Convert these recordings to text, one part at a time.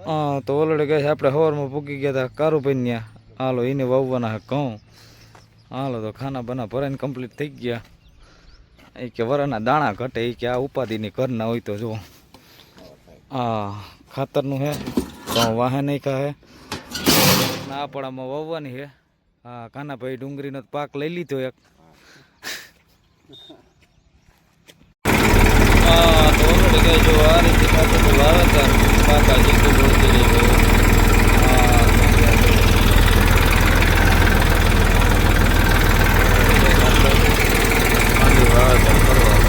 હા તો ઓલરેડી કહે છે આપણે સવારમાં પૂકી ગયા હતા કારુભાઈ ત્યાં. હાલો એને વાવવાના ઘઉં. હાલો તો ખાના બના ભરાઈને કમ્પ્લીટ થઈ ગયા. એ કે વરાના દાણા ઘટે એ કે આ ઉપાધિની ઘરના હોય તો જુઓ. હા ખાતરનું હે તો વાહે નહીં કહે આ પડામાં વાવવાની છે. હા કાનાભાઈ ડુંગળીનો પાક લઈ લીધો એક. હા તો ઓલરેડી કહે જો આ રીતે ખાતર વાવેતર પાકા જીતું બોલતી રહી ગયું. વાવેતર કરવા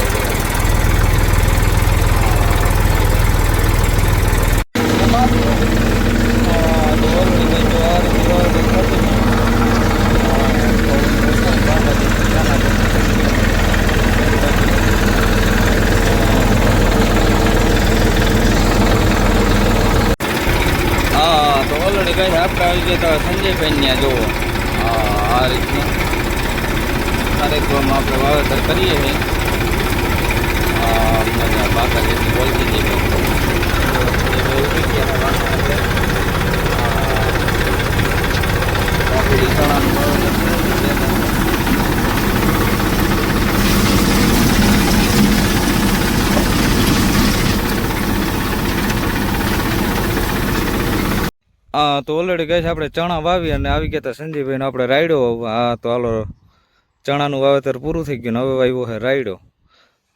તો ઓલરેડી કઈ આપણે આવી ગયા તો સંજયભાઈ ત્યાં જુઓ. આ રીતનું આ રીતમાં આપણે વાવેતર કરીએ છીએ. મજા બાકા જેટલી બોલતી જઈ ચણાનું વાવેતર. હા તો ઓલરેડી કહે છે આપણે ચણા વાવી અને આવી ગયા હતા સંજયભાઈનો આપણે રાયડો. હા તો હાલો ચણાનું વાવેતર પૂરું થઈ ગયું ને હવે વાવ્યો છે રાયડો.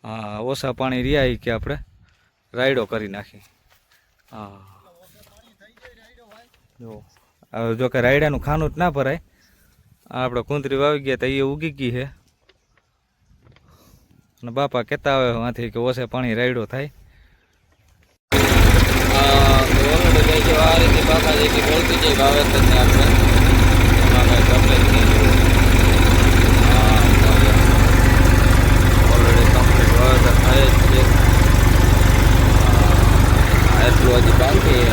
હા ઓછા પાણી રહ્યા કે આપણે રાયડો કરી નાખી. હા જો કે રાયડાનું ખાનું જ ના ભરાય. આપણે કુંતરી વાવી ગયા હતા એ ઉગી ગઈ છે અને બાપા કહેતા આવે આથી કે ઓછે પાણી રાયડો થાય. આ રીતે બાપા જે કે બોલતી જાય વાવેતર ને આપણે એમાં કમ્પ્લીટ થઈ ગયું. ઓલરેડી કમ્પ્લીટ વાવેતર થાય જ છે. એટલું હજી બાકી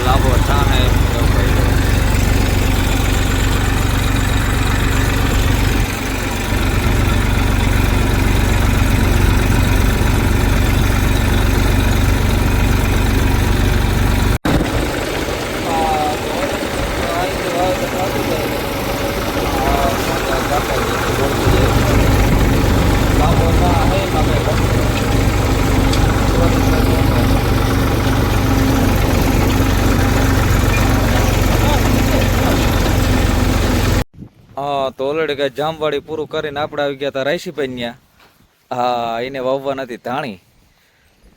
લાંબો થાય. હા તો ઓલરેડી કઈ જામવાડી પૂરું કરીને આપણે આવી ગયા હતા રાયસીભાઈ ત્યાં. હા એને વાવવા નથી ધાણી.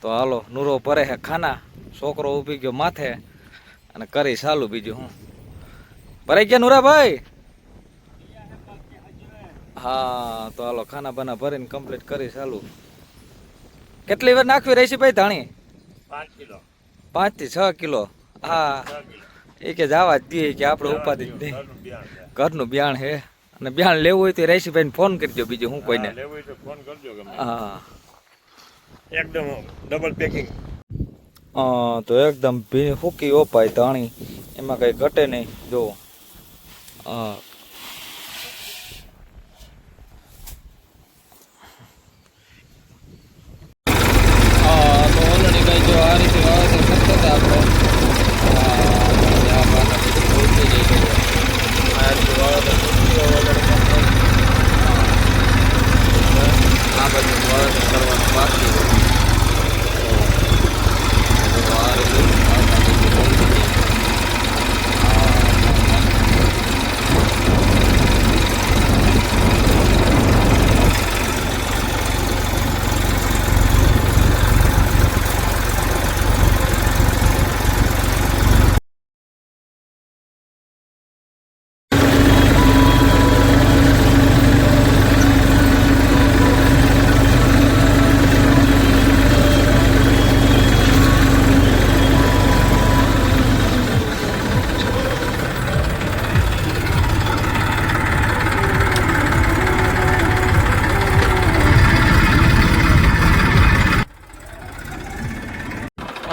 તો હાલો નૂરો ભરે હે ખાના. છોકરો ઊભી ગયો માથે અને કરી ચાલુ બીજું હું. ભરાઈ ગયા નુરાભાઈ? હા તો હાલો ખાના બાના ભરીને કમ્પ્લીટ કરી ચાલુ. કેટલી વાર નાખવી રાયસીભાઈ ધાણી? 5 કિલો. 5 થી 6 કિલો. હા એ કે જવા જ દઈએ કે આપણે ઉપાધિ જ નહીં. ઘરનું બિયાણ હે અને બિયાણ લેવું હોય તો રાયસીભાઈને ફોન કરજો બીજું હું કોઈને. હા એકદમ ડબલ પેકિંગ. તો એકદમ ફૂકી ઓપાય ધાણી એમાં કઈ ઘટે નહીં. જો હા તો ઓલરેડી કઈ જો આ રીતે વાવેતર કરતા હતા આપણે. આ બધું વાવેતર કરવાનું બાકી હોય.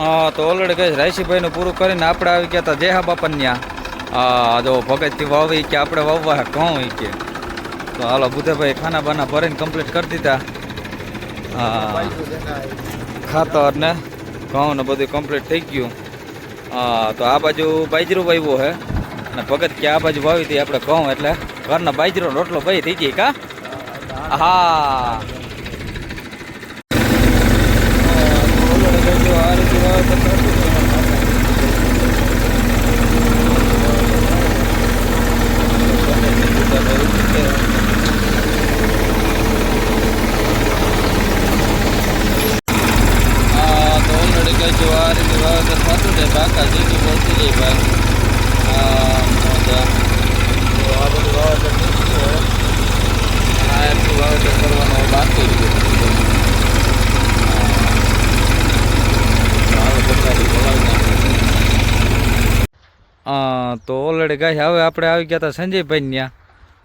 હા તો ઓલરેડી કહીશ રાયસીભાઈનું પૂરું કરીને આપણે આવી ગયા હતા જેહા બાપન ત્યાં. હા જો ભગતથી વાવી કે આપણે વાવવા ઘઉં કે તો હાલો બુધેભાઈ ખાના બાના ભરીને કમ્પ્લીટ કરી દીધા. હા ખાતર ને ઘઉં ને બધું કમ્પ્લીટ થઈ ગયું. તો આ બાજુ બાજરું વાવ્યું છે અને ભગત કે આ બાજુ વાવી હતી આપણે ઘઉં એટલે ઘરના બાજરો રોટલો ભાઈ થઈ જાય કા હા આ રીતે વાવેતર થતું છે બાકા જેથી બોલતી જાય ભાઈ મજા તો આ બધું વાવેતર થઈ ગયું આ એટલું વાવેતર કરવાનું બાકી તો ઓલરેડી ગાય હવે આપણે આવી ગયા હતા સંજયભાઈ ત્યાં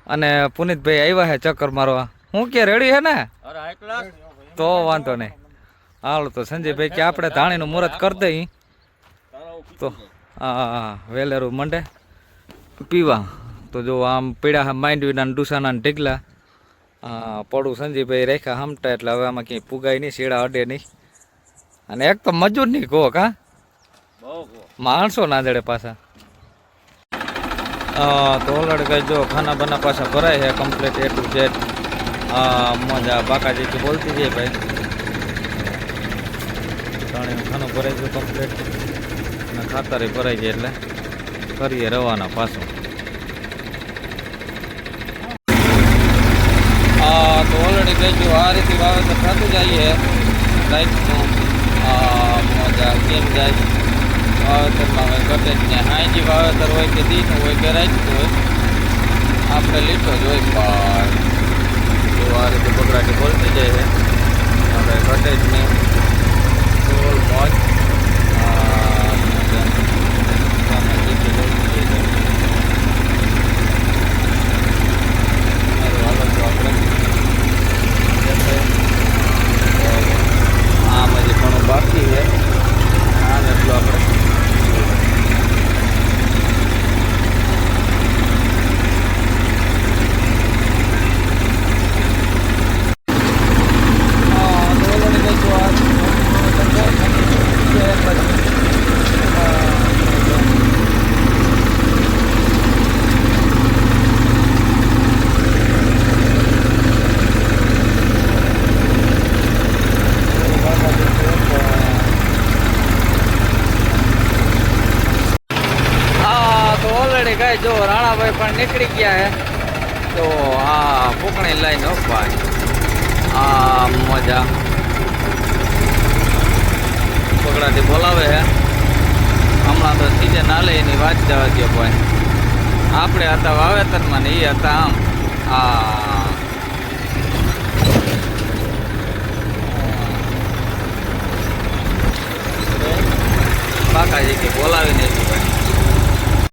અને પુનિતભાઈ આવ્યા છે ચક્કર મારવા હું કે રેડી હે ને તો વાંધો નહીં હાલો તો સંજયભાઈ કે આપણે ધાણીનું મુહૂર્ત કરી દઈ તો હા વેલેરું મંડે પીવા તો જો આમ પીડા માંડવીના ડુસાના ઢીકલા પડું સંજયભાઈ રાખ્યા હમટા એટલે હવે આમાં ક્યાંય પુગાય નહીં શેડા અડે નહીં અને એક તો મજૂર નહીં કહો કા માણસો ના જડે પાછા તો ઓલરેડી કઈ જો ખાના બના પાછા ભરાય છે કમ્પ્લીટ એ ટુ ઝેડ મજા બાકાજી કે બોલતી જાય ભાઈ પાણીનું ખાનું ભરાઈ ગયું કમ્પ્લીટ અને ખાતરે ભરાઈ જાય એટલે કરીએ રવાના પાછું તો ઓલરેડી કહી ગયું આ રીતે વાવેતર થતું જઈએ રાઈટનું મજા કેમ જાય વાવેતરમાં હવે ઘટે જ ને હાઈજી વાવેતર હોય કે દીનું હોય કે રાઈટનું હોય આપણે લીધો જ હોય પણ જો આ રીતે બગડાટી બોલતી જાય છે હવે ઘટે જ નહીં ફૂલ મોજ આમ હજી ઘણું બાકી છે આમ એટલું આપણે જો રાણાભાઈ પણ નીકળી ગયા હે તો આ ફૂકણી લાઈન હો ભાઈ આ મજા પકડાથી બોલાવે હે હમણાં તો સીઝન ના એની વાત જવા દો ભાઈ આપણે હતા વાવેતરમાં ને એ હતા આમ કાકાજી કે બોલાવીને ભાઈ